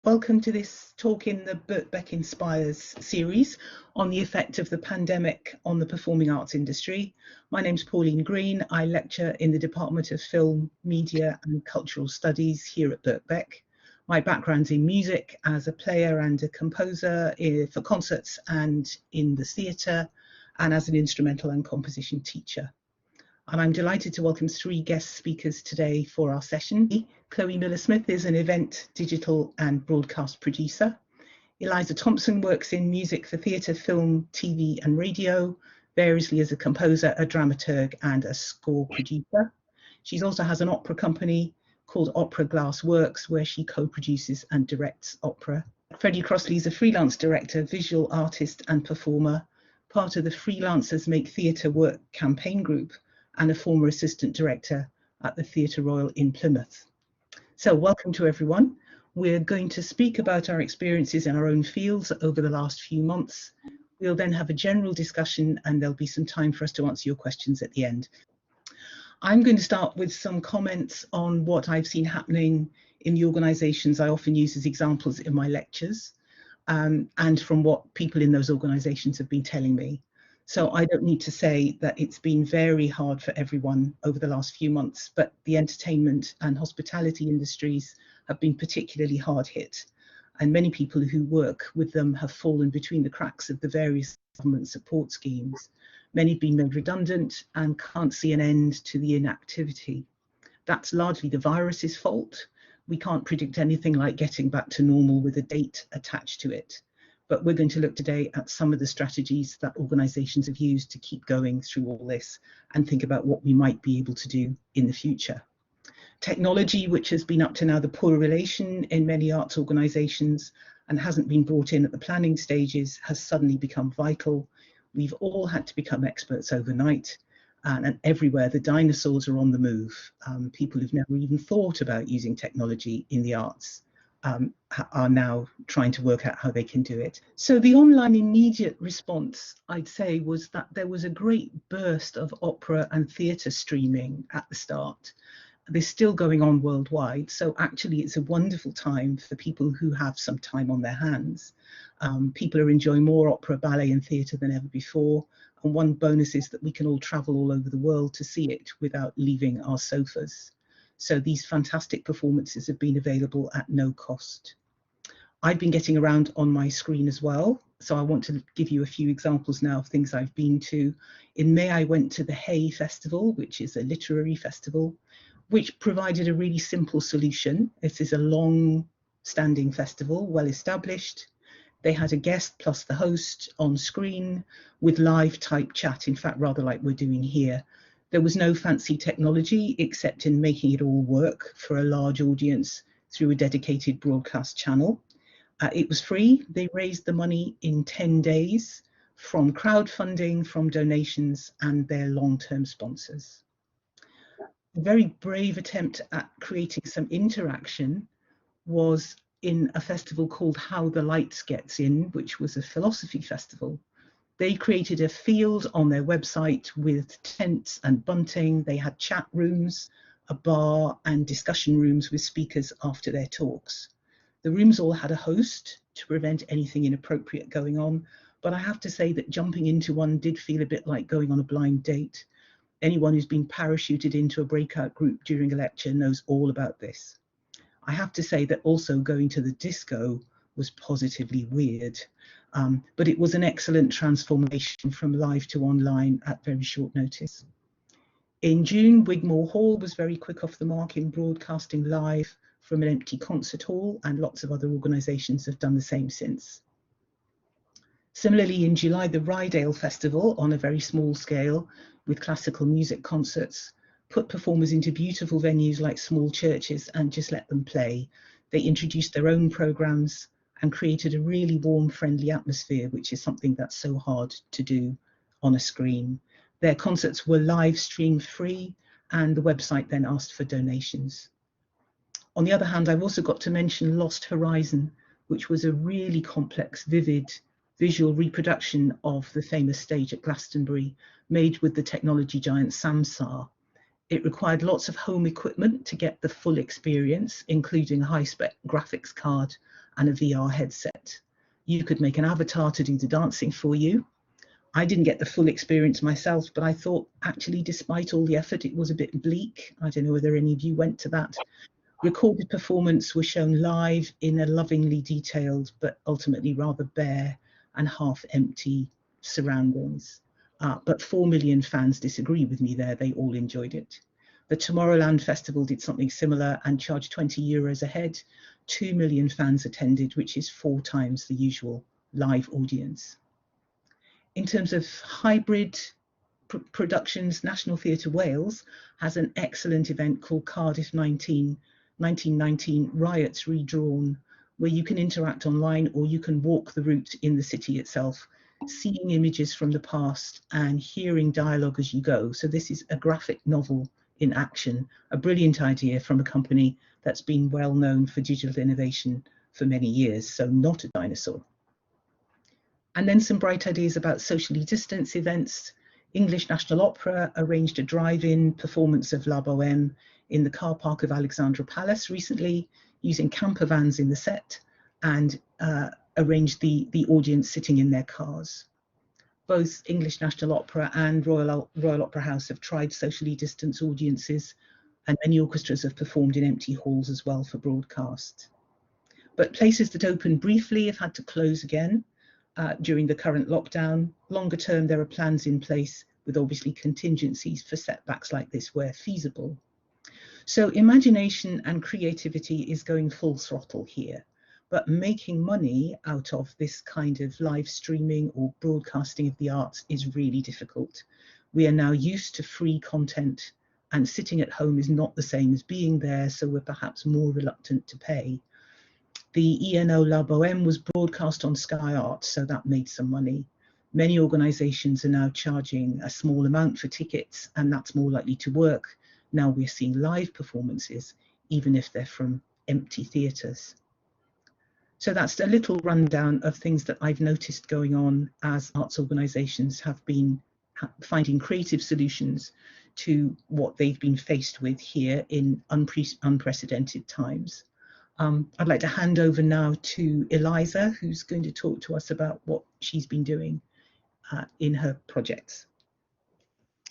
Welcome to this talk in the Birkbeck Inspires series on the effect of the pandemic on the performing arts industry. My name's Pauline Greene. I lecture in the Department of Film, Media and Cultural Studies here at Birkbeck. My background's in music as a player and a composer for concerts and in the theatre, and as an instrumental and composition teacher. And I'm delighted to welcome three guest speakers today for our session. Chloe Miller-Smith is an event, digital and broadcast producer. Eliza Thompson works in music for theatre, film, TV and radio, variously as a composer, a dramaturg and a score producer. She also has an opera company called OperaGlass Works, where she co-produces and directs opera. Freddie Crossley is a freelance director, visual artist and performer, part of the Freelancers Make Theatre Work campaign group, and a former assistant director at the Theatre Royal in Plymouth. So welcome to everyone. We're going to speak about our experiences in our own fields over the last few months. We'll then have a general discussion and there'll be some time for us to answer your questions at the end. I'm going to start with some comments on what I've seen happening in the organisations I often use as examples in my lectures, and from what people in those organisations have been telling me. So I don't need to say that it's been very hard for everyone over the last few months, but the entertainment and hospitality industries have been particularly hard hit. And many people who work with them have fallen between the cracks of the various government support schemes. Many have been made redundant and can't see an end to the inactivity. That's largely the virus's fault. We can't predict anything like getting back to normal with a date attached to it. But we're going to look today at some of the strategies that organisations have used to keep going through all this and think about what we might be able to do in the future. Technology, which has been up to now the poor relation in many arts organisations and hasn't been brought in at the planning stages, has suddenly become vital. We've all had to become experts overnight, and everywhere the dinosaurs are on the move. People who've never even thought about using technology in the arts are now trying to work out how they can do it. So the online immediate response, I'd say, was that there was a great burst of opera and theatre streaming at the start. They're still going on worldwide, so actually it's a wonderful time for people who have some time on their hands. People are enjoying more opera, ballet and theatre than ever before, and one bonus is that we can all travel all over the world to see it without leaving our sofas. So these fantastic performances have been available at no cost. I've been getting around on my screen as well, so I want to give you a few examples now of things I've been to. In May, I went to the Hay Festival, which is a literary festival, which provided a really simple solution. This is a long-standing festival, well established. They had a guest plus the host on screen with live type chat, in fact, rather like we're doing here. There was no fancy technology except in making it all work for a large audience through a dedicated broadcast channel. It was free. They raised the money in 10 days from crowdfunding, from donations and their long-term sponsors. A very brave attempt at creating some interaction was in a festival called How the Lights Gets In, which was a philosophy festival. They created a field on their website with tents and bunting. They had chat rooms, a bar and discussion rooms with speakers after their talks. The rooms all had a host to prevent anything inappropriate going on, but I have to say that jumping into one did feel a bit like going on a blind date. Anyone who's been parachuted into a breakout group during a lecture knows all about this. I have to say that also going to the disco was positively weird. But it was an excellent transformation from live to online at very short notice. In June, Wigmore Hall was very quick off the mark in broadcasting live from an empty concert hall, and lots of other organisations have done the same since. Similarly, in July, the Rydale Festival, on a very small scale with classical music concerts, put performers into beautiful venues like small churches and just let them play. They introduced their own programmes and created a really warm, friendly atmosphere, which is something that's so hard to do on a screen. Their concerts were live stream free, and the website then asked for donations. On the other hand, I've also got to mention Lost Horizon, which was a really complex, vivid visual reproduction of the famous stage at Glastonbury, made with the technology giant Samsar. It required lots of home equipment to get the full experience, including a high-spec graphics card and a VR headset. You could make an avatar to do the dancing for you. I didn't get the full experience myself, but I thought actually, despite all the effort, it was a bit bleak. I don't know whether any of you went to that. Recorded performance was shown live in a lovingly detailed, but ultimately rather bare and half-empty surroundings. But 4 million fans disagree with me there. They all enjoyed it. The Tomorrowland Festival did something similar and charged €20 a head. 2 million fans attended, which is 4 times the usual live audience. In terms of hybrid productions, National Theatre Wales has an excellent event called Cardiff 1919 Riots Redrawn, where you can interact online or you can walk the route in the city itself, seeing images from the past and hearing dialogue as you go. So this is a graphic novel in action, a brilliant idea from a company that's been well known for digital innovation for many years, so not a dinosaur. And then some bright ideas about socially distanced events. English National Opera arranged a drive-in performance of La Bohème in the car park of Alexandra Palace recently, using camper vans in the set, and arranged the audience sitting in their cars. Both English National Opera and Royal Opera House have tried socially distanced audiences, and many orchestras have performed in empty halls as well for broadcast. But places that opened briefly have had to close again during the current lockdown. Longer term, there are plans in place with obviously contingencies for setbacks like this where feasible. So imagination and creativity is going full throttle here, but making money out of this kind of live streaming or broadcasting of the arts is really difficult. We are now used to free content, and sitting at home is not the same as being there, so we're perhaps more reluctant to pay. The ENO La Bohème was broadcast on Sky Arts, so that made some money. Many organisations are now charging a small amount for tickets, and that's more likely to work. Now we're seeing live performances, even if they're from empty theatres. So that's a little rundown of things that I've noticed going on as arts organisations have been finding creative solutions to what they've been faced with here in unprecedented times. I'd like to hand over now to Eliza, who's going to talk to us about what she's been doing in her projects.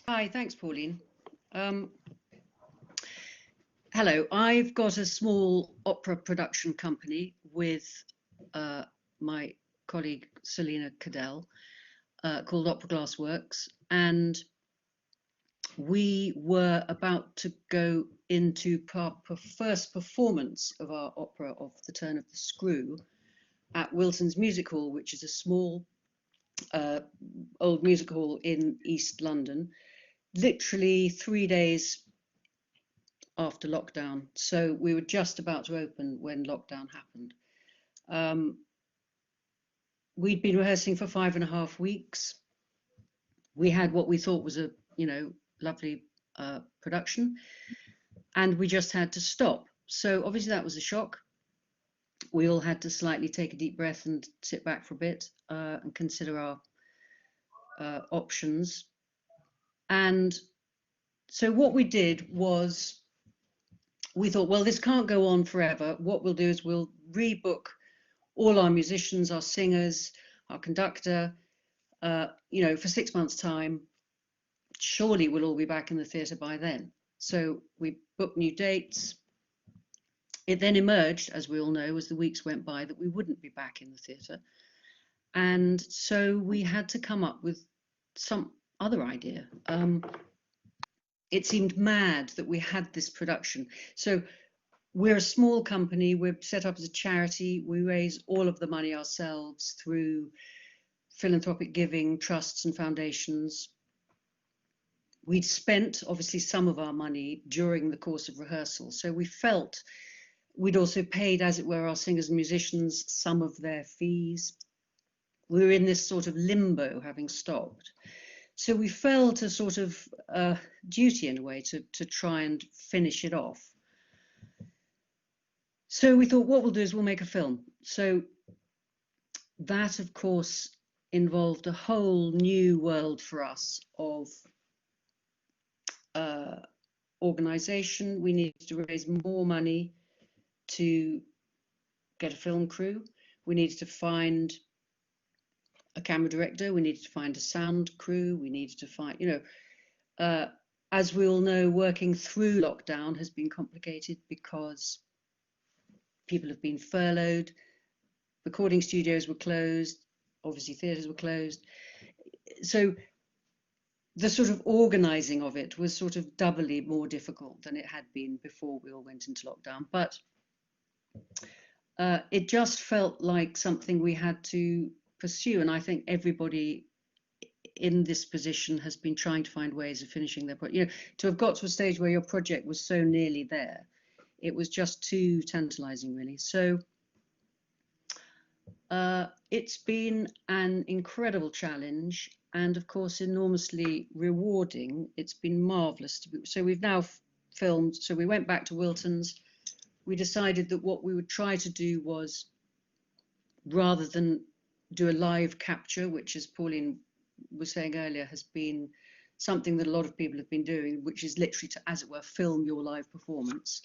Hi, thanks, Pauline. Hello, I've got a small opera production company with my colleague Selina Cadell called OperaGlass Works, and we were about to go into our first performance of our opera of The Turn of the Screw at Wilson's Music Hall, which is a small old music hall in East London, literally 3 days after lockdown. So we were just about to open when lockdown happened. We'd been rehearsing for 5.5 weeks. We had what we thought was a lovely production, and we just had to stop. So obviously that was a shock. We all had to slightly take a deep breath and sit back for a bit and consider our options. And so what we did was, we thought, well, this can't go on forever. What we'll do is we'll rebook all our musicians, our singers, our conductor, for 6 months' time. Surely we'll all be back in the theatre by then. So we booked new dates. It then emerged, as we all know, as the weeks went by, that we wouldn't be back in the theatre. And so we had to come up with some other idea. It seemed mad that we had this production. So we're a small company, we're set up as a charity, we raise all of the money ourselves through philanthropic giving, trusts and foundations. We'd spent obviously some of our money during the course of rehearsal, so we felt we'd also paid, as it were, our singers and musicians some of their fees. We were in this sort of limbo, having stopped. So we felt a sort of duty in a way to try and finish it off. So we thought, what we'll do is we'll make a film. So that, of course, involved a whole new world for us of organisation. We needed to raise more money to get a film crew. We needed to find a camera director. We needed to find a sound crew. We needed to find, as we all know, working through lockdown has been complicated because people have been furloughed. Recording studios were closed. Obviously, theatres were closed. So the sort of organising of it was sort of doubly more difficult than it had been before we all went into lockdown. But it just felt like something we had to pursue. And I think everybody in this position has been trying to find ways of finishing their project. To have got to a stage where your project was so nearly there, it was just too tantalising, really. So it's been an incredible challenge and, of course, enormously rewarding. It's been marvellous. So we've now filmed. So we went back to Wilton's. We decided that what we would try to do was, rather than do a live capture, which, as Pauline was saying earlier, has been something that a lot of people have been doing, which is literally to, as it were, film your live performance.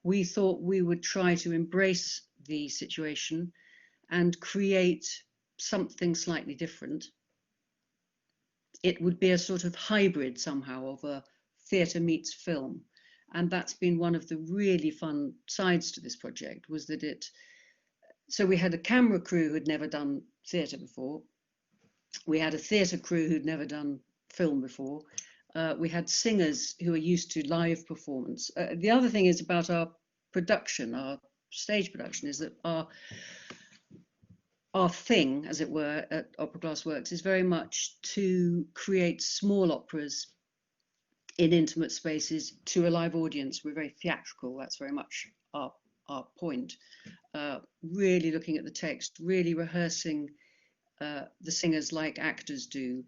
We thought we would try to embrace the situation and create something slightly different. It would be a sort of hybrid somehow of a theatre meets film. And that's been one of the really fun sides to this project, was that so we had a camera crew who'd never done theatre before. We had a theatre crew who'd never done film before. We had singers who are used to live performance. The other thing is about our production, our stage production, is that our thing, as it were, at OperaGlass Works is very much to create small operas in intimate spaces to a live audience. We're very theatrical. That's very much our point. Really looking at the text, really rehearsing the singers like actors do,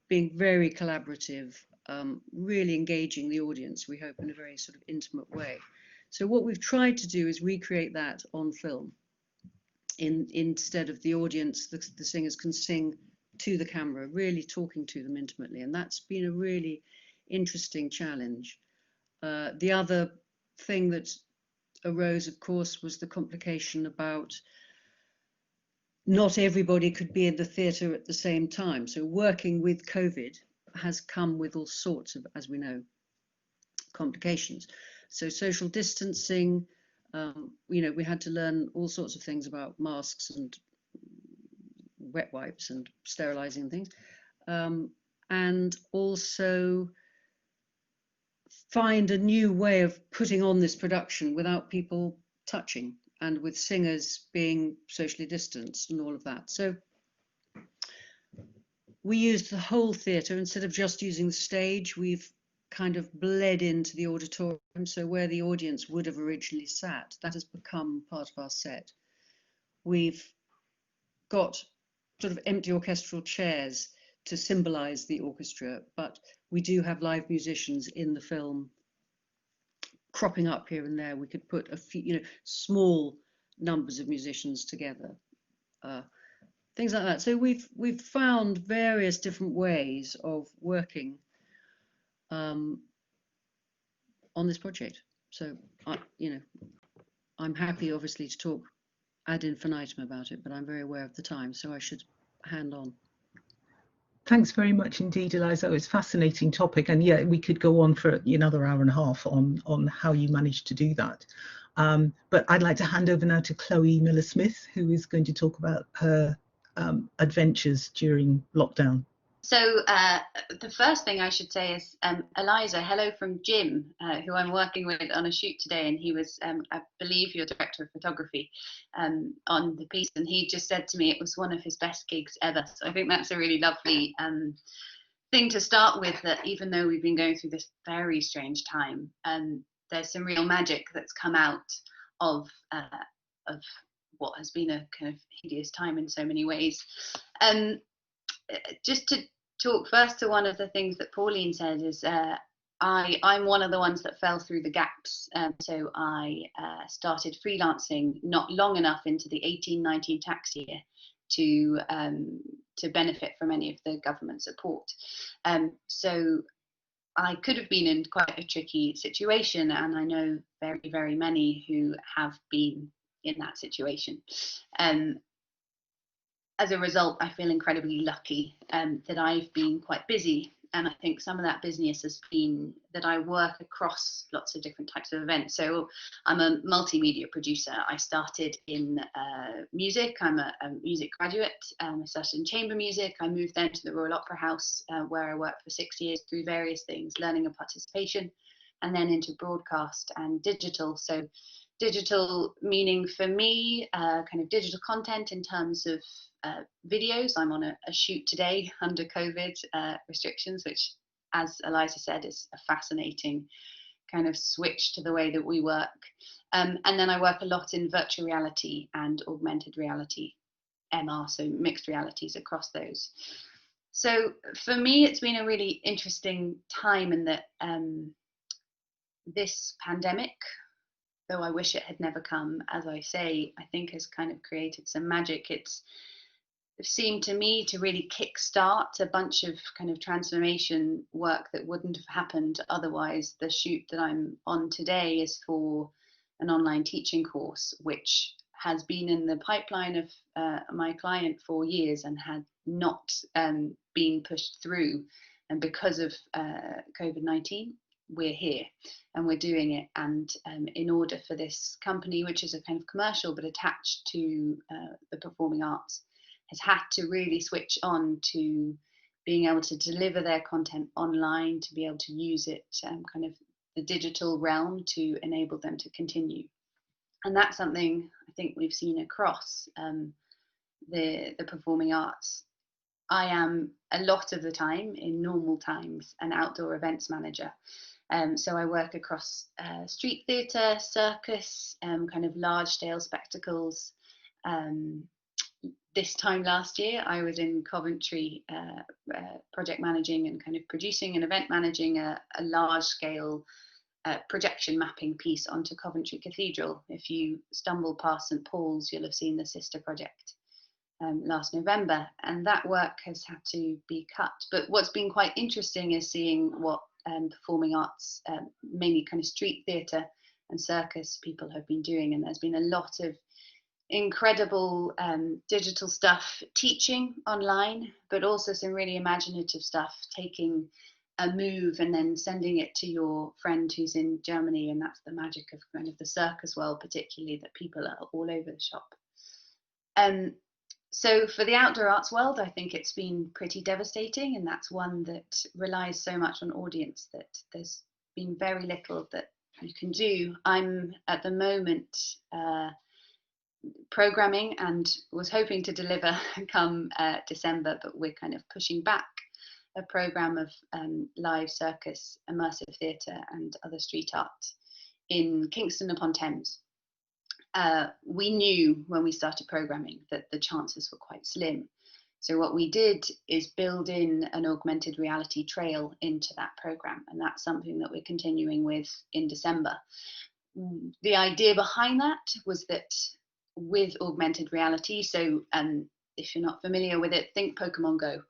being very collaborative, really engaging the audience, we hope, in a very sort of intimate way. So what we've tried to do is recreate that on film. Instead of the audience, the singers can sing to the camera, really talking to them intimately. And that's been a really interesting challenge. The other thing that arose, of course, was the complication about not everybody could be in the theatre at the same time. So working with COVID has come with all sorts of, as we know, complications. So social distancing, we had to learn all sorts of things about masks and wet wipes and sterilising things, and also find a new way of putting on this production without people touching and with singers being socially distanced and all of that. So we used the whole theatre. Instead of just using the stage, we've kind of bled into the auditorium. So where the audience would have originally sat, that has become part of our set. We've got sort of empty orchestral chairs to symbolise the orchestra, but we do have live musicians in the film cropping up here and there. We could put a few, small numbers of musicians together, things like that. So we've found various different ways of working on this project. So I'm happy, obviously, to talk ad infinitum about it, but I'm very aware of the time, so I should hand on. Thanks very much indeed, Eliza. It's a fascinating topic, and yeah, we could go on for another hour and a half on how you managed to do that. But I'd like to hand over now to Chloe Miller-Smith, who is going to talk about her adventures during lockdown. So the first thing I should say is, Eliza, hello from Jim, who I'm working with on a shoot today, and he was, I believe, your director of photography on the piece, and he just said to me it was one of his best gigs ever. So I think that's a really lovely thing to start with, that even though we've been going through this very strange time, there's some real magic that's come out of what has been a kind of hideous time in so many ways. Just to talk first to one of the things that Pauline said is I'm one of the ones that fell through the gaps. So I started freelancing not long enough into the 18-19 tax year to benefit from any of the government support. So I could have been in quite a tricky situation, and I know very, very many who have been in that situation. As a result, I feel incredibly lucky that I've been quite busy. And I think some of that business has been that I work across lots of different types of events. So I'm a multimedia producer. I started in music. I'm a music graduate. I started in chamber music. I moved then to the Royal Opera House, where I worked for 6 years through various things, learning and participation, and then into broadcast and digital. So digital meaning for me, kind of digital content in terms of videos. I'm on a shoot today under COVID restrictions, which, as Eliza said, is a fascinating kind of switch to the way that we work. And then I work a lot in virtual reality and augmented reality, MR, so mixed realities across those. So for me, it's been a really interesting time in that this pandemic, though I wish it had never come, as I say, I think has kind of created some magic. It's seemed to me to really kickstart a bunch of kind of transformation work that wouldn't have happened otherwise. The shoot that I'm on today is for an online teaching course, which has been in the pipeline of my client for years and had not been pushed through. And because of COVID-19, we're here and we're doing it. And in order for this company, which is a kind of commercial but attached to the performing arts, has had to really switch on to being able to deliver their content online, to be able to use it, kind of the digital realm to enable them to continue. And that's something I think we've seen across the performing arts. I am a lot of the time, in normal times, an outdoor events manager. So I work across street theatre, circus, kind of large scale spectacles. This time last year, I was in Coventry project managing and kind of producing and event managing a large scale projection mapping piece onto Coventry Cathedral. If you stumble past St Paul's, you'll have seen the sister project last November, and that work has had to be cut. But what's been quite interesting is seeing what performing arts, mainly kind of street theatre and circus people have been doing, and there's been a lot of incredible digital stuff, teaching online, but also some really imaginative stuff, taking a move and then sending it to your friend who's in Germany. And that's the magic of kind of the circus world, particularly, that people are all over the shop. So for the outdoor arts world, I think it's been pretty devastating, and that's one that relies so much on audience that there's been very little that you can do. I'm at the moment programming and was hoping to deliver come December, but we're kind of pushing back a program of live circus, immersive theatre and other street art in Kingston upon Thames. We knew when we started programming that the chances were quite slim. So what we did is build in an augmented reality trail into that program, and that's something that we're continuing with in December. The idea behind that was that with augmented reality, so if you're not familiar with it, think Pokemon Go,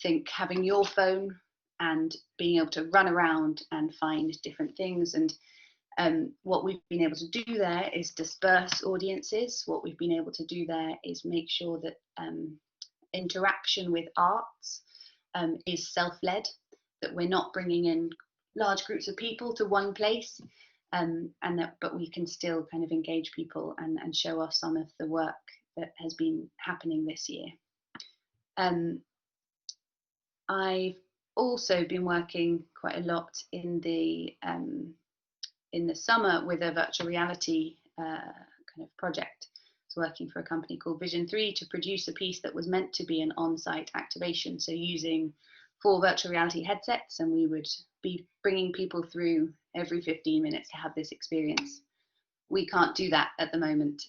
think having your phone and being able to run around and find different things. And what we've been able to do there is disperse audiences. What we've been able to do there is make sure that interaction with arts is self-led, that we're not bringing in large groups of people to one place, but we can still kind of engage people and show off some of the work that has been happening this year. I've also been working quite a lot in the summer with a virtual reality kind of project. I was working for a company called Vision 3 to produce a piece that was meant to be an on-site activation, so using 4 virtual reality headsets, and we would be bringing people through every 15 minutes to have this experience. We can't do that at the moment,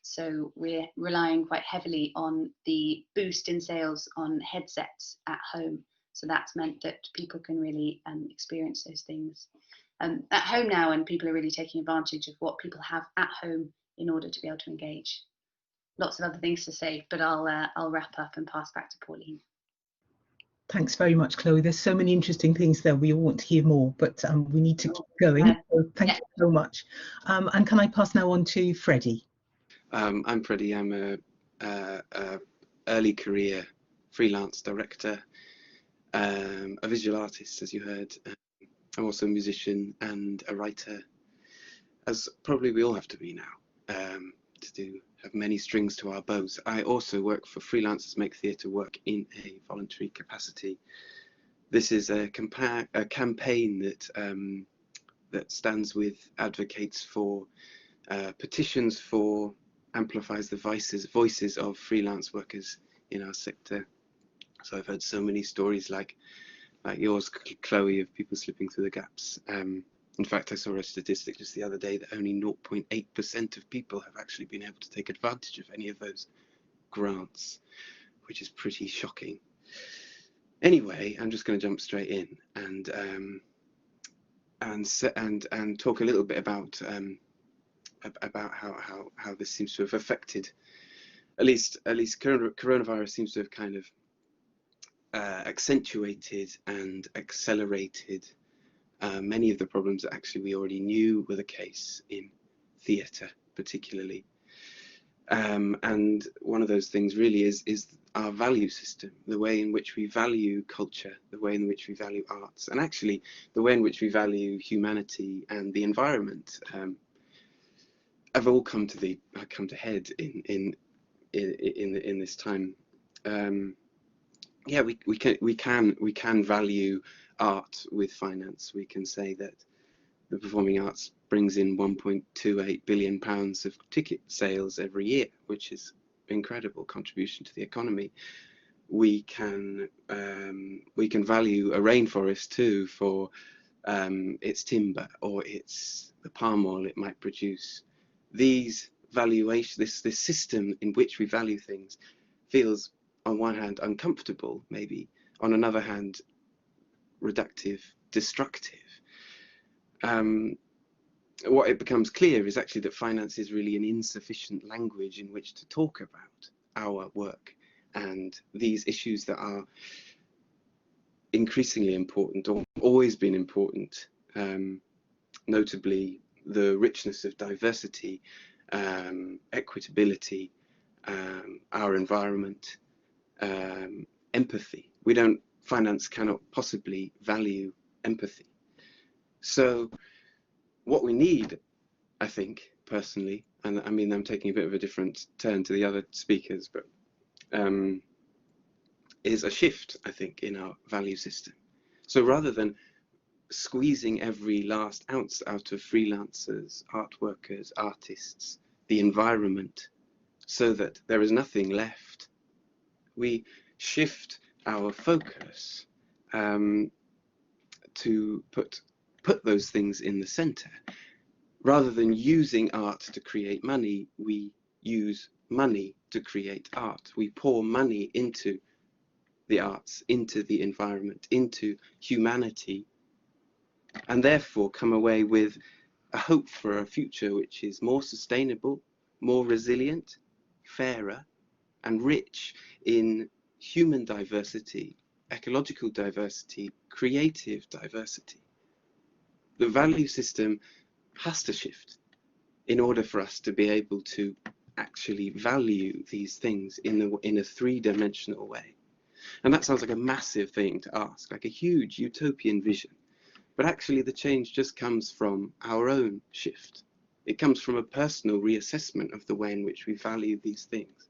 so we're relying quite heavily on the boost in sales on headsets at home. So that's meant that people can really experience those things at home now, and people are really taking advantage of what people have at home in order to be able to engage. Lots of other things to say, but I'll wrap up and pass back to Pauline. Thanks very much, Chloe. There's so many interesting things there. We all want to hear more, but we need to keep going. So thank you so much. And can I pass now on to Freddie? I'm Freddie. I'm a early career freelance director, a visual artist, as you heard. I'm also a musician and a writer, as probably we all have to be now, to have many strings to our bows. I also work for Freelancers Make Theatre Work in a voluntary capacity. This is a campaign that stands with, advocates for, petitions for, amplifies the voices of freelance workers in our sector. So I've heard so many stories like yours, Chloe, of people slipping through the gaps. In fact, I saw a statistic just the other day that only 0.8% of people have actually been able to take advantage of any of those grants, which is pretty shocking. Anyway, I'm just going to jump straight in and talk a little bit about how this seems to have affected, at least coronavirus seems to have kind of accentuated and accelerated many of the problems that actually we already knew were the case in theatre, particularly. And one of those things really is our value system, the way in which we value culture, the way in which we value arts, and actually the way in which we value humanity and the environment, have all come to head in this time. Yeah, we can value art with finance. We can say that the performing arts brings in £1.28 billion of ticket sales every year, which is an incredible contribution to the economy. We can value a rainforest too for its timber or the palm oil it might produce. These valuations, this system in which we value things, feels on one hand uncomfortable, maybe on another hand reductive, destructive. What it becomes clear is actually that finance is really an insufficient language in which to talk about our work and these issues that are increasingly important, or always been important, notably the richness of diversity, equitability, our environment, empathy. Finance cannot possibly value empathy. So what we need, I think, personally, and I mean, I'm taking a bit of a different turn to the other speakers, but is a shift, I think, in our value system. So rather than squeezing every last ounce out of freelancers, art workers, artists, the environment, so that there is nothing left, we shift our focus to put those things in the center. Rather than using art to create money, we use money to create art. We pour money into the arts, into the environment, into humanity, and therefore come away with a hope for a future which is more sustainable, more resilient, fairer, and rich in human diversity, ecological diversity, creative diversity. The value system has to shift in order for us to be able to actually value these things in a three-dimensional way. And that sounds like a massive thing to ask, like a huge utopian vision. But actually the change just comes from our own shift. It comes from a personal reassessment of the way in which we value these things.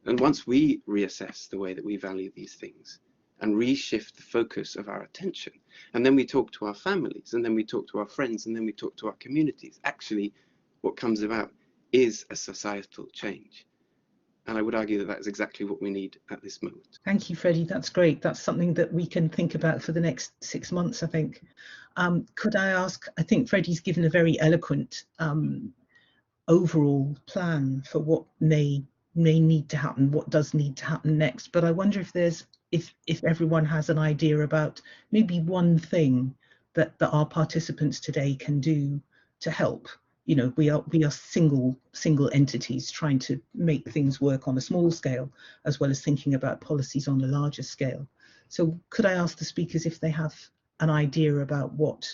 And once we reassess the way that we value these things and reshift the focus of our attention, and then we talk to our families, and then we talk to our friends, and then we talk to our communities, actually what comes about is a societal change. And I would argue that that is exactly what we need at this moment. Thank you, Freddie. That's great. That's something that we can think about for the next 6 months, I think. Could I ask, I think Freddie's given a very eloquent overall plan for what may need to happen, what does need to happen next. But I wonder if everyone has an idea about maybe one thing that our participants today can do to help. You know, we are single entities trying to make things work on a small scale, as well as thinking about policies on a larger scale. So could I ask the speakers if they have an idea about what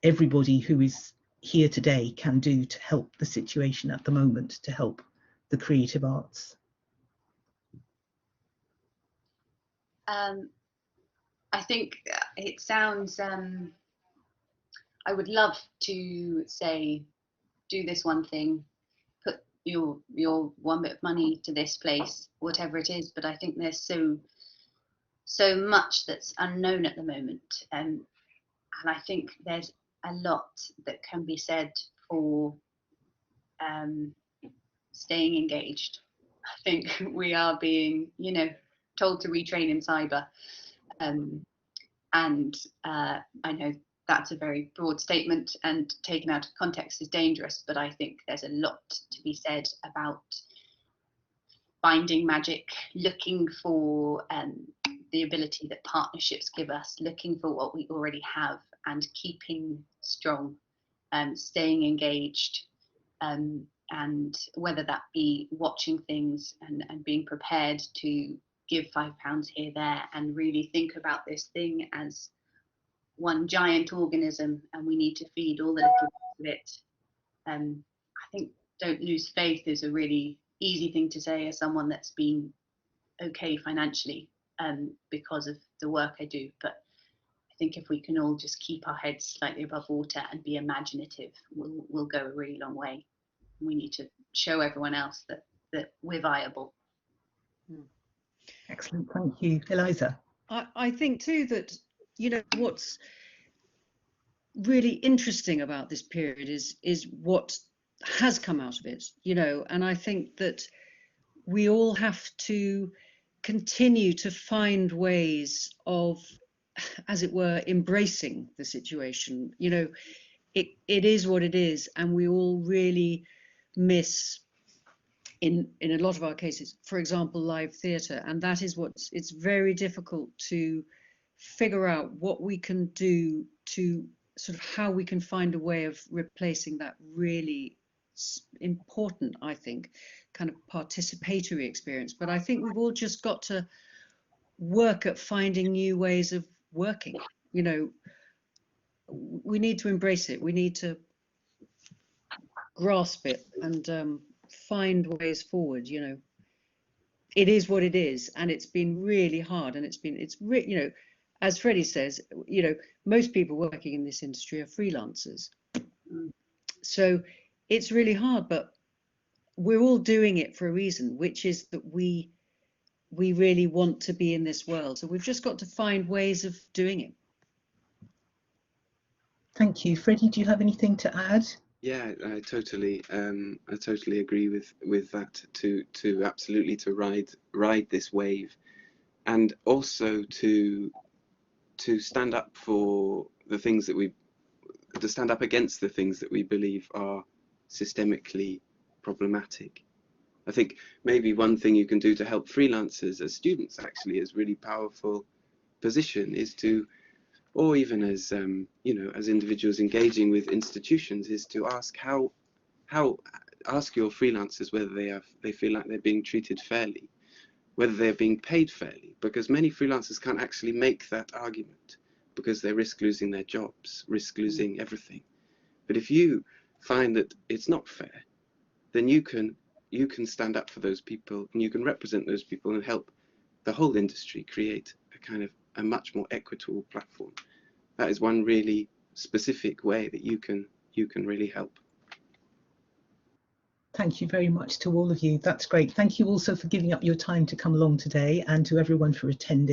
everybody who is here today can do to help the situation at the moment, to help the creative arts? I think it sounds, I would love to say, do this one thing, put your one bit of money to this place, whatever it is, but I think there's so much that's unknown at the moment, and I think there's a lot that can be said for staying engaged. I think we are being, told to retrain in cyber, and I know that's a very broad statement and taken out of context is dangerous, but I think there's a lot to be said about finding magic, looking for the ability that partnerships give us, looking for what we already have and keeping strong, staying engaged, and whether that be watching things and being prepared to give £5 here, there, and really think about this thing as one giant organism, and we need to feed all the little bits of it. I think don't lose faith is a really easy thing to say as someone that's been okay financially because of the work I do, but I think if we can all just keep our heads slightly above water and be imaginative, we'll go a really long way. We need to show everyone else that we're viable. Excellent, thank you. Eliza? I think too that, what's really interesting about this period is what has come out of it, and I think that we all have to continue to find ways of, as it were, embracing the situation. It is what it is, and we all really miss, in a lot of our cases, for example, live theatre, and that is it's very difficult to figure out what we can do to sort of how we can find a way of replacing that really important, I think, kind of participatory experience. But I think we've all just got to work at finding new ways of working. We need to embrace it. We need to grasp it and find ways forward. It is what it is, and it's been really hard, and as Freddie says, most people working in this industry are freelancers, so it's really hard, but we're all doing it for a reason, which is that we really want to be in this world, so we've just got to find ways of doing it. Thank you. Freddie, do you have anything to add? Yeah, I totally agree with that. To absolutely to ride this wave, and also to stand up for the things that to stand up against the things that we believe are systemically problematic. I think maybe one thing you can do to help freelancers as students, actually, is really powerful position, is to, or even as as individuals engaging with institutions, is to ask ask your freelancers whether they feel like they're being treated fairly, whether they're being paid fairly, because many freelancers can't actually make that argument because they risk losing their jobs, risk losing everything. But if you find that it's not fair, then you can stand up for those people, and you can represent those people and help the whole industry create a much more equitable platform. That is one really specific way that you can really help. Thank you very much to all of you. That's great. Thank you also for giving up your time to come along today, and to everyone for attending.